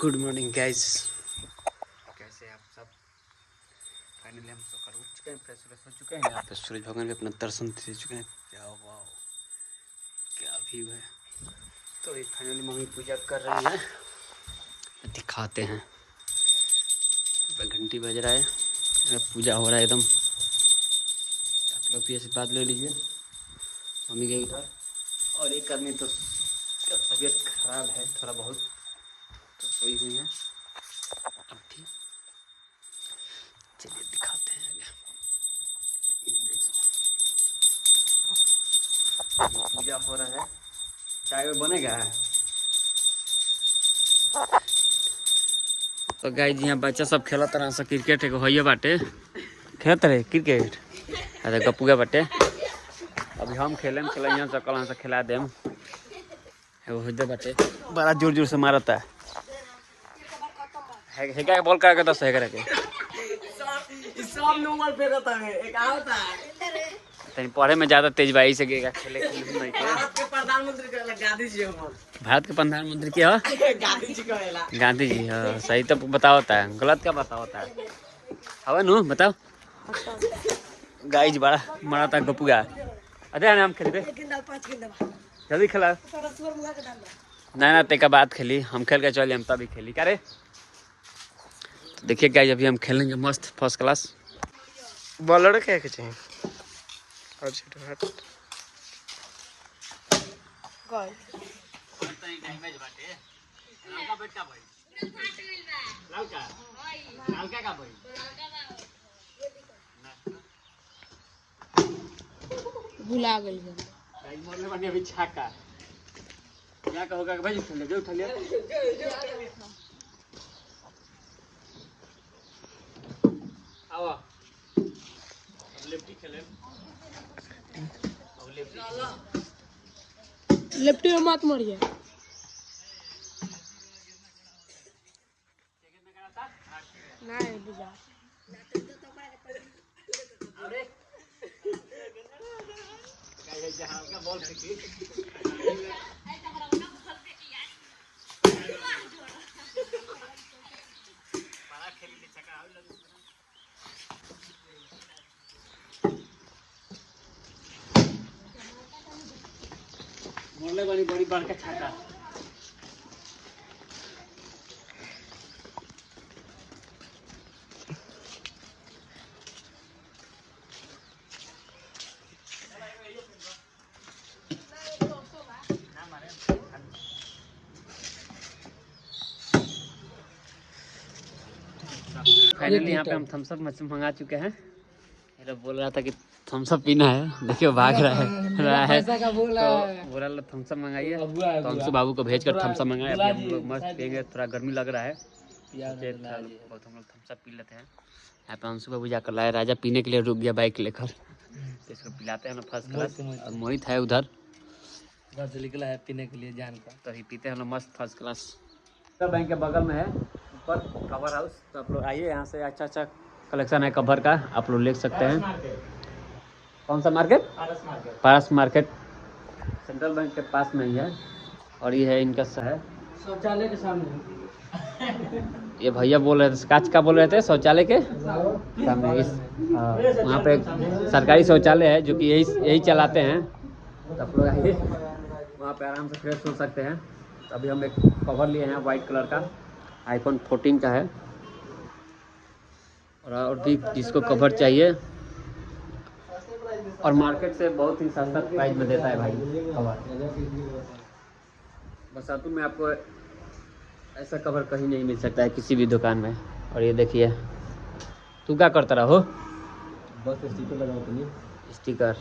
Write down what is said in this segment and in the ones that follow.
Good morning guys, कैसे हैं आप सब। फाइनली हम सकाल उठ चुके हैं, फ्रेश हो चुके हैं। यहाँ पे सूरज भगवान के अपना दर्शन दे चुके हैं। क्या वाह, क्या व्यू है। तो ये फाइनली मम्मी पूजा कर रही हैं, दिखाते हैं। यहाँ पे घंटी बज रहा है, पूजा हो रहा है एकदम। आप लोग भी आशीर्वाद ले लीजिए मम्मी के इधर। और एक आदमी तो तबीयत खराब है थोड़ा बहुत, तो सोई हुई है। अब ठीक, चलिए दिखाते हैं आगे। ये देखिए पूजा हो रहा है, चाय में बनेगा। तो गाइस यहाँ बच्चा सब खेलत रहा सा क्रिकेट, एगो हइये बाटे खेलत रहे क्रिकेट। अरे गपुआ बाटे, अभी हम खेलें यहाँ से कल से खिला देम। एगो हइये बाटे बड़ा जोर जोर से मारता है। हेगा के बॉल करा के 10 हेगा के सब नंबर पे रहता है। एक आवता है तनी पढ़े में ज्यादा तेज बाई से गेगा खेले नहीं के। भारत के प्रधानमंत्री कहला गांधी जी हो। भारत के प्रधानमंत्री के हो गांधी जी कहला। गांधी जी हां, सही तो बताओता है, गलत क्या बताओता है। हवा नु बताओ। गाइस बड़ा मारा था गपुआ। अरे हम खेल दे जल्दी खेला ना ना तेका बात खेली, हम खेल के चले हम तभी खेली करे। तो देखिए गाइस अभी हम खेलेंगे मस्त फर्स्ट क्लास। बॉलर क्या के चाहिए और छोटा हट गोल तई डैमेज बाटे। लड़का बेटा भाई लड़का लड़का का भाई भुला गेल है गाइस मोरले बनी अभी छक्का। क्या कहोगा कि भाई उठा ले उठा ले। आओ लेफ्टी खेले, अब लेफ्टी लेफ्टी में मत मरिए। नहीं बुझा अरे गाइस जहां का बॉल फेंकी बड़ा खेल ले छक्का आउ लग। मोरले बनी बड़ी बड़का छक्का। फाइनली यहाँ पे हम थम्स अप मंगा चुके हैं। मेरा बोल रहा था कि थम्स अप पीना है, देखियो भाग रहा है तो बोला थम्स अप मंगाइए। तो अंशु बाबू को भेजकर थम्स अप मंगाए। अभी हम लोग मस्त पियेंगे, थोड़ा गर्मी लग रहा है बहुत, हम लोग थम्स अप पी लेते हैं। यहाँ पे अंशु बाबू जाकर लाए, राजा पीने के लिए रुक गया बाइक लेकर, तो इसको पिलाते हैं हम लोग फर्स्ट क्लास। और मोहित है उधर घर से निकला है पीने के लिए जान का, तो पीते हैं हम लोग मस्त फर्स्ट क्लास। बैंक के बगल में है ऊपर कवर हाउस, तो आप लोग आइए, यहाँ से अच्छा अच्छा कलेक्शन है कवर का, आप लोग ले सकते हैं। कौन सा मार्केट? पारस मार्केट सेंट्रल बैंक के पास में ही है। और ये है इनका शहर शौचालय के सामने। ये भैया बोल रहे थे काच का बोल रहे थे शौचालय के सामने। इस वहाँ पे सरकारी शौचालय है जो कि यही चलाते हैं। तो आप लोग आइए, वहाँ पे आराम से फ्रेश हो सकते हैं। तो अभी हम एक कवर लिए हैं वाइट कलर का, iPhone 14 का है। और भी जिसको कवर चाहिए, और मार्केट से बहुत ही सस्ता प्राइस में देता है भाई कवर। बरसातों में आपको ऐसा कवर कहीं नहीं मिल सकता है किसी भी दुकान में। और ये देखिए, तू क्या करता रहो? बस स्टिकर लगाओ तो नहीं स्टिकर।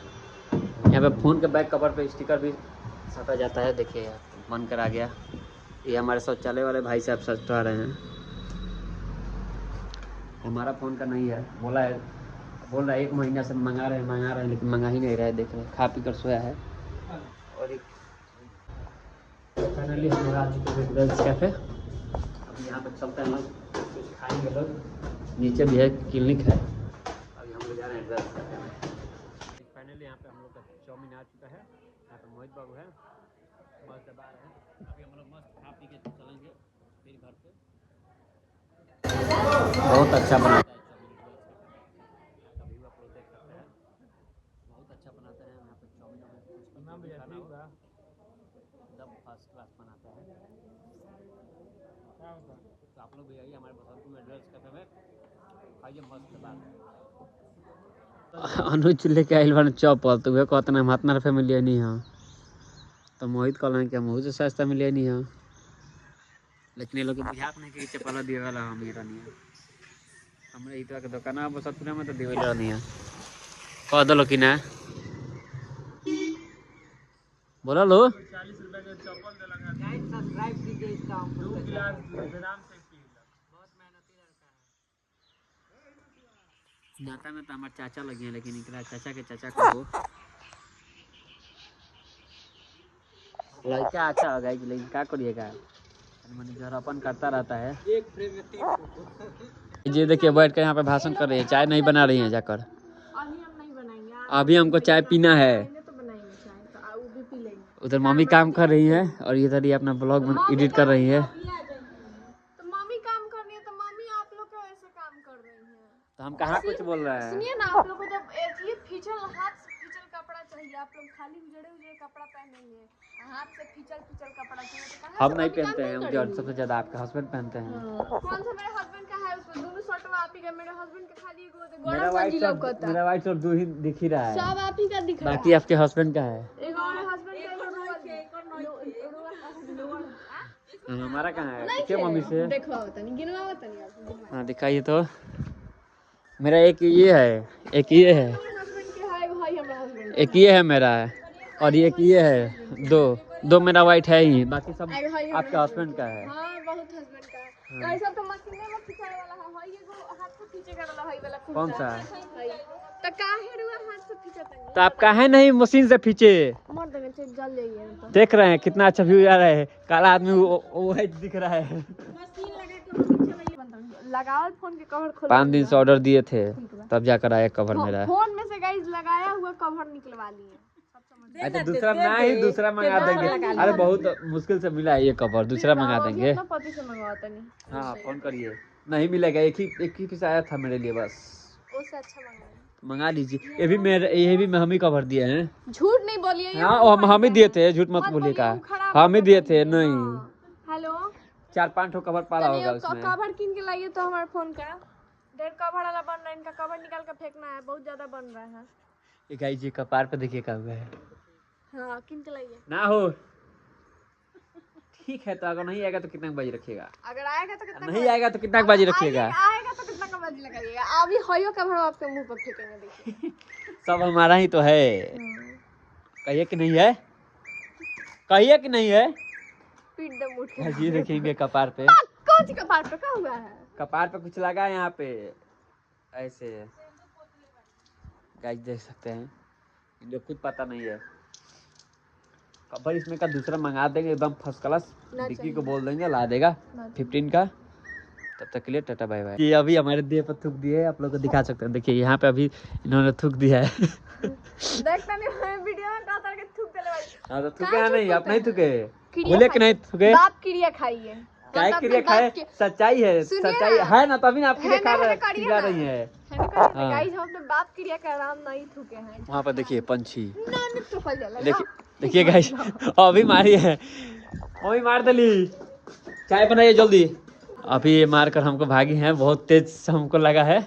यहाँ पे फ़ोन के बैक कवर पे स्टिकर भी सटा जाता है। देखिए यार मन कर आ गया। ये हमारे शौचालय वाले भाई साहब सटा रहे हैं, हमारा फ़ोन का नहीं है। बोल रहा है 1 महीना से मंगा रहे हैं लेकिन मंगा ही नहीं रहा है। देख रहे हैं खा पी कर सोया है। और एक फाइनली हम लोग आ चुके हैं गर्ल्स कैफ़े। अब यहाँ पर चलते हैं, कुछ खाएंगे लोग। नीचे भी है क्लिनिक है। अभी हम लोग जा रहे हैं गर्ल्स कैफ़े में। फाइनली यहाँ पे हम लोग का चाउमीन आ चुका है। यहाँ पे मोहित बाबू है, मस्त दबा रहे हैं। अभी हम लोग मस्त खा पी के चलेंगे फिर घर। घर पे। बहुत अच्छा बनाता है कभी आप लोग देख सकते हैं, बहुत अच्छा बनाते हैं यहाँ पे चाउमीन एकदम फर्स्ट क्लास बनाते हैं। तो आप लोग भी आइए हमारे बसंतपुर में ड्रेस कैफे में, खाइए मस्त बात। अनुज लेके आइल बन चप्पल तो वे कहते ना महात्मा रुपये में लिए नहीं हाँ, तो मोहित कहलन कि हम से सस्ता में लिए नहीं हाँ, लेकिन ये लोग बुझात नहीं कि चप्पल दिए वाला हम ही रहनी है हमारे इतना के दुकान बसंतपुर में तो दिए रहनी है। कह दो कि ना बोला लो 40 रुपए के चप्पल दे लगा सब्सक्राइब कीजिए इसका हम 2 गिलास आराम से पी लो, बहुत मेहनती लड़का है। नाता में तो हमारे चाचा लगे हैं लेकिन इनका चाचा के चाचा को लड़का अच्छा होगा लेकिन क्या करिएगा मैनेजर अपन करता रहता है। एक फ्रेम में 3 फोटो। ये देखिए बैठ कर यहाँ पे भाषण कर रही है, चाय नहीं बना रही है जाकर। अभी हम नहीं बनाएंगे, अभी हमको चाय पीना है। उधर मम्मी काम कर रही है और इधर ही अपना ब्लॉग एडिट कर रही है। तो मम्मी काम कर रही है तो मम्मी आप लोग का ऐसे काम कर रही है तो हम कहाँ कुछ बोल रहे हैं। सुनिए ना, आप लोग को जब ये फीचल हाथ से फीचल कपड़ा चाहिए, आप लोग खाली उजड़े उजड़े कपड़ा पहनेंगे, हाथ से फीचल फीचल कपड़ा चाहिए तो कहाँ हम नहीं पहनते हैं, मुझे सबसे ज्यादा आपके हस्बैंड पहनते हैं। कौन सा मेरे हस्बैंड का है, उसको दोनों शर्ट आप ही का, मेरे हस्बैंड का खाली एगो मेरा व्हाइट शर्ट दो ही दिख ही रहा है, सब आप ही का दिख रहा है, बाकी आपके हस्बैंड का है। एगो मेरे हस्बैंड का हमारा कहाँ है, क्या मम्मी से देखो बतानी गिनवा बतानी आपको। हाँ दिखाइए तो, मेरा एक ये है, एक ये है, एक ये है मेरा है और एक ये है, दो मेरा व्हाइट है ही, बाकी सब आपके हस्बैंड का है। हाँ बहुत हस्बैंड का है, गाइस सब तो मशीन में खिंचाए वाला है, ये जो हाथ से खींचे वाला है वाला कौन सा तो काहे रुआ हाथ से खींचता है, तो आप काहे नहीं मशीन से खींचे, मर देंगे तो जल जाइए। देख रहे हैं कितना अच्छा व्यू आ रहा है, काला आदमी वो दिख रहा है। मशीन लगा के लगाओ फोन के कवर खोल, 5 दिन से ऑर्डर दिए थे तब जाकर आया कवर मेरा। फोन में से गाइस लगाया हुआ कवर निकलवा लिए। अच्छा दूसरा ना ही दूसरा मंगा देंगे, अरे बहुत मुश्किल से मिला है ये कवर, दूसरा मंगा देंगे। पति से मंगवाता नहीं, हाँ फोन करिए, नहीं मिलेगा, एक ही पीस आया था मेरे लिए बस, उससे अच्छा मंगा लीजिए। ये भी हम ही कवर दिए हैं, झूठ नहीं बोलिए। हाँ हम ही दिए थे, झूठ मत बोलिए का, हम ही दिए थे। नहीं हेलो 4-5 ठो कवर पाला होगा उसमें। कवर किन के लाइए तो हमारे फोन का डेढ़ कवर वाला बन रहा है, इनका कवर निकाल कर फेंकना है, बहुत ज्यादा बन रहा है। ये गाइस जी कपार पे देखिए क्या हुआ है। हाँ किन के लाइए ना हो ठीक है, तो अगर नहीं आएगा तो कितना बाजी रखिएगा, अगर आएगा तो कितना, नहीं आएगा तो कितना बाजी रखिएगा, आएगा तो कितना का बाजी लगाइएगा। अभी होयो कवर आपके मुंह पर फेंकेंगे, देखिए सब हमारा ही तो है। कहिए कि नहीं है, कहिए कि नहीं है, पीट दे मुठ के। ये देखेंगे कपार पे, कौन सी कपार पे क्या हुआ है, कपार पे कुछ लगा है यहाँ पे ऐसे, गाइस देख सकते हैं, इनको खुद पता नहीं है। कवर इसमें का दूसरा मंगा देंगे एकदम फर्स्ट क्लास, डिक्की को बोल देंगे ला देगा 15 का। तब तक के लिए टाटा बाय बाय। ये अभी हमारे देह पर थूक दिए, आप लोग को दिखा सकते हैं, देखिए यहाँ पे अभी इन्होंने थूक दिया है। देखता नहीं वीडियो में कहता है कि थूक देले भाई। हाँ तो थूके नहीं, आप नहीं थूके, बोले कि नहीं थूके, बाप क्रिया खाइए, काय क्रिया खाए, सच्चाई है, सच्चाई है ना, तभी ना आप क्रिया खा रही है। गाइस हम तो बाप क्रिया का नाम नहीं थूके हैं। वहाँ पर देखिए पंछी, देखिए देखिए गाइस अभी मारी है, अभी मार दली, चाय बनाइए जल्दी। अभी ये मारकर हमको भागी हैं, बहुत तेज हमको लगा है,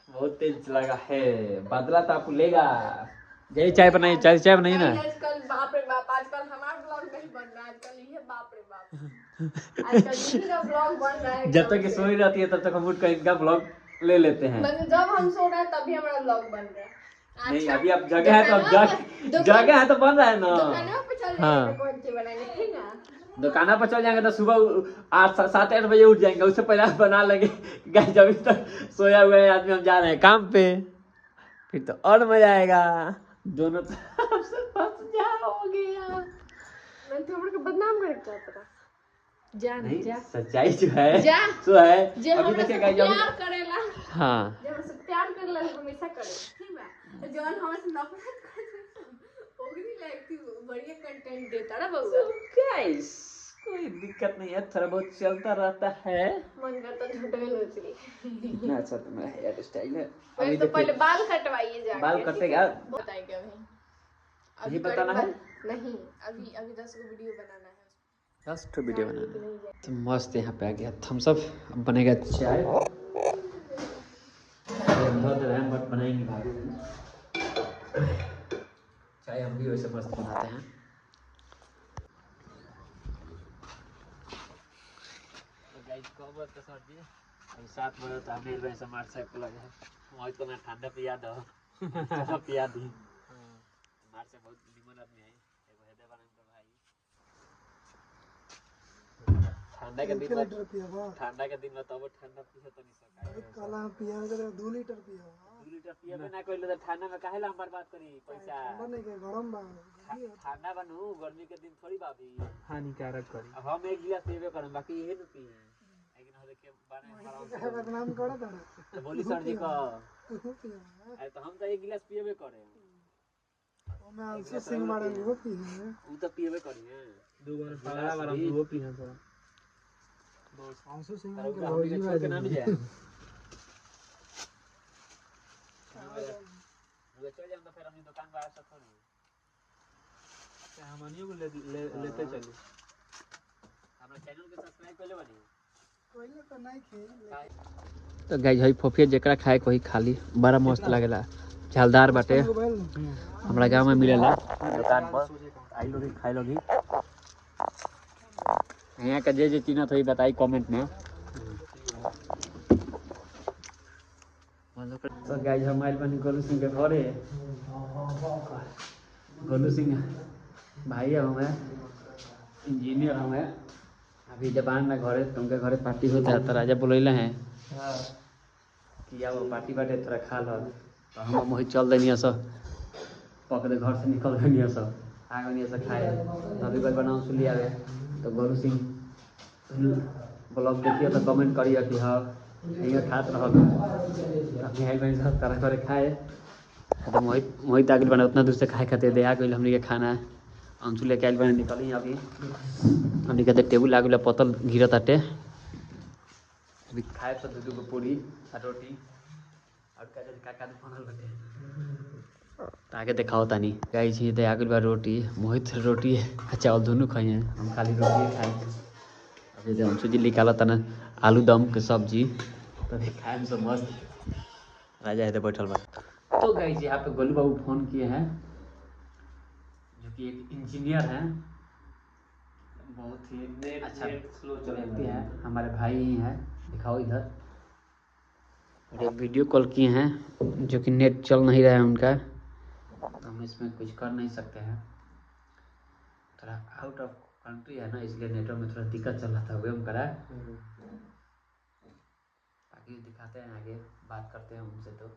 बहुत तेज लगा है, बदला तो आपको लेगा। यही चाय बनाइए, चाय बनाइए ना। आजकल बाप रे बाप, आजकल हमारा ब्लॉग नहीं बन रहा है, आजकल ये बाप रे बाप, आजकल इनका ब्लॉग बन रहा है। जब तक ये सोई रहती है तब तक हम उठ कर इनका ब्लॉग ले लेते हैं, जब हम सो रहे हैं तभी हमारा ब्लॉग बन रहा है। नहीं अभी आप जगह है तो जगह है तो बन रहा है ना। हाँ दुकाना पर चल जाएंगे तो सुबह 8-7-8 बजे उठ जाएंगे, उससे पहले आप बना लेंगे। गाइस अभी तक सोया हुआ है आदमी, हम जा रहे हैं काम पे, फिर तो और मजा आएगा, दोनों तरफ से फंस जाओगे यार। मैं तो हमको बदनाम करके क्या पता, जान नहीं जा सच्चाई जो है सो है। अभी देखिए गाइस प्यार करेला, हां जब हमसे प्यार करेला हमेशा करे, ठीक है, तो जौन हमसे नफरत करे ओगरी लाइक थी बढ़िया कंटेंट देता ना बउआ। गाइस कोई दिक्कत नहीं है, थोड़ा बहुत चलता रहता है। मन करता झूठे में नोच ली। इतना अच्छा तुम्हारा हेयर स्टाइल है। अभी तो पहले बाल कटवाइए जाके। बाल कटेगा, बताएंगे अभी ये बताना है नहीं, अभी अभी 10 को वीडियो बनाना है। 10 तो वीडियो बनाना है। तो मस्त यहाँ पे आ गया थम्स अप, अब बनेगा चाय। बट बनाएंगे भाभी चाय, हम भी वैसे मस्त बनाते हैं। तो गाइस कब तो सर जी अब 7 बजे तो हमने वैसे मार साहब को लगे है वही तो ना ठंडा पिया दो चलो पिया दी। मार से बहुत निमन आदमी है, एगो हेदे बना तो भाई ठंडा के दिन में ठंडा के दिन में तब ठंडा पिए तो नहीं सका काला पिया करे 2 लीटर पिया 2 लीटर पिए ना कोई तो ठंडा में काहे ला हम बर्बाद करी पैसा। बने के गरम बा ठंडा बनू गर्मी के दिन थोड़ी बाबी हानिकारक करी। अब हम एक गिलास पीबे करम बाकी यही न पिए लेकिन हो देखे बाने बदनाम कर दे तो बोली सर जी का तू पिया अरे तो हम तो एक गिलास पिएबे करे ओ मैं आलसी सिंह मारे वो पिया उ तो पिएबे करी हैं 2 बार पगला बार हम वो पीना थोड़ा आलसी सिंह के के भौजी भौजी छोड़ के ना भी जाए वो चल जाम तो फिर अपनी दुकान बाहर से थोड़ी हमनियो को लेते चली। हमरा चैनल के सब्सक्राइब कर ले बानी पहले तो नहीं थे तो गाइस हई फोफिया जेकरा खाए कोई खाली बड़ा मस्त लागेला, झालदार बाटे, हमरा गांव में मिलेला दुकान पर आई लोग खाए लोगी। यहाँ का जे चिन्हत होई बताई कमेंट में। तो गाइस हम आइल बानी गोलू सिंह के घरे। गोलू सिंह भाई है हमें इंजीनियर हमें अभी जबान में घरे तुमके घरे पार्टी होता है तो राजा बोलैले हैं कि अब पार्टी बाटे थोड़ा खा लो तो हम वही चल देनी सब पक दे घर से निकल गई सब आ गई सब खाए अभी कोई बनाओ सुन लिया तो गोलू सिंह ब्लॉग देखिए तो कमेंट करिए कि हाँ ये खात रहो अपने आइल बनी सब तरह करे खाए तो वही ताकि बना उतना दूर से खाए खाते दे आ गई हमने के खाना अंशु लेके आइल बने निकली अभी हमने कहते टेबुल आ गया पतल गिरत आटे अभी खाए तो 2 पूरी और रोटी और काका बनल बटे ताके देखाओ तानी गाई छी दे आ गइल बा रोटी मोहित रोटी चावल दोनों खाए हम खाली रोटी खाए अभी तो अंशु जी निकाला तना आलू दम के सब्जी तभी खाए में सब मस्त राजा है बैठल बा। तो गाई जी यहाँ पे गोलू बाबू फोन किए हैं जो कि एक इंजीनियर हैं, बहुत ही अच्छा व्यक्ति है, हमारे भाई ही हैं। दिखाओ इधर और एक वीडियो कॉल किए हैं जो कि नेट चल नहीं रहा है उनका तो हम इसमें कुछ कर नहीं सकते हैं, थोड़ा आउट ऑफ कंट्री है ना इसलिए नेटवर्क में थोड़ा दिक्कत चल रहा था वही हम करा बाकी दिखाते हैं आगे बात करते हैं उनसे तो